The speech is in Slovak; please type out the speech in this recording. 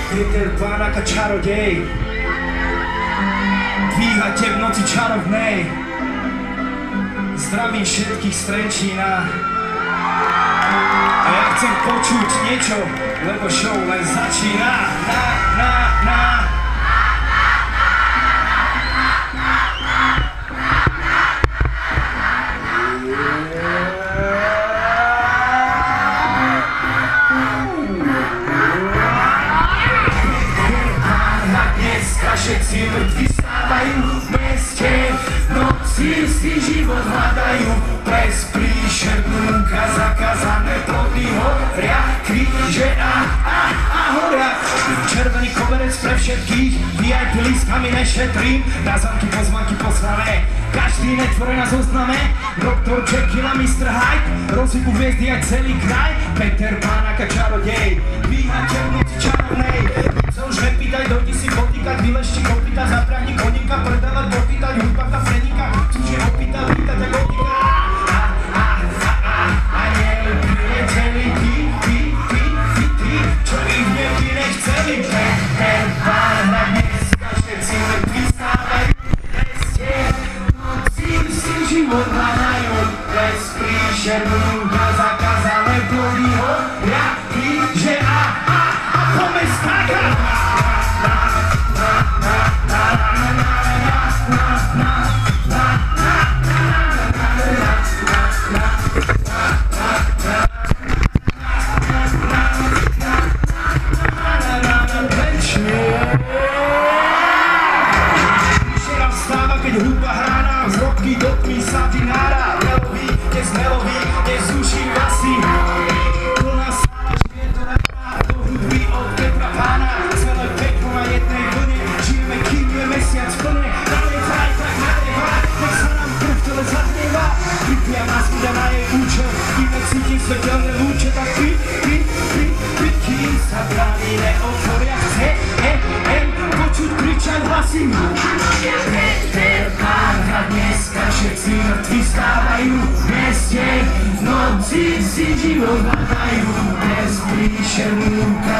Peter Pan ako čarodej, dvíhate v noci čarovnej. Zdravím všetkých z Trenčína. A ja chcem počuť niečo, lebo show len začína. Všetci mŕtvi stávajú v meste, v noci si život hľadajú. Ples, príšernúka, zakázané plody horia, kríže a horia. Červený koberec pre všetkých, VIP lístkami nešetrím, na zamky pozvanky poslané, každý netvore na zozname. Doktor Jekyll a Mr. Hyde, rozsypu hviezdy aj celý kraj. Peter Pan ako čarodej, dvíhate v noci čarovnej. Sa už nepýtaj, dojdi si potýkať, vylešti kopýta, zaprahni koníka, predávať popýtať, hudba tá frenika, chcúže opýtať, vítať a koníka. Anieli prileteli, ty, čo ich neby nechceli. Peter Pan na dneska, všetci mŕtvi stávajú v meste, noci si život hľadajú. Ples, príšernúka, zakázané plody horia, kríže a poďme skákať. Hudba hrána, z roky do tmy sa vynára. Melový, nezmelový, nezúši vlasy. Plná sála, vietor a do hudby od Petra Pána. Celé peklo na jednej vlne, žijeme, kým je mesiac plne. Nalieta aj tak nalieva, nech sa nám krv v tele zadnieva. Vypia masky, dá na jej účel, kým cítim svetelné lúče. Tak kým sa brány neotvoria, chcem počuť kričať hlasy. Peter Pan a dneska všetci mŕtvi stávajú v meste, v noci si život hľadajú. Dnes príšernúka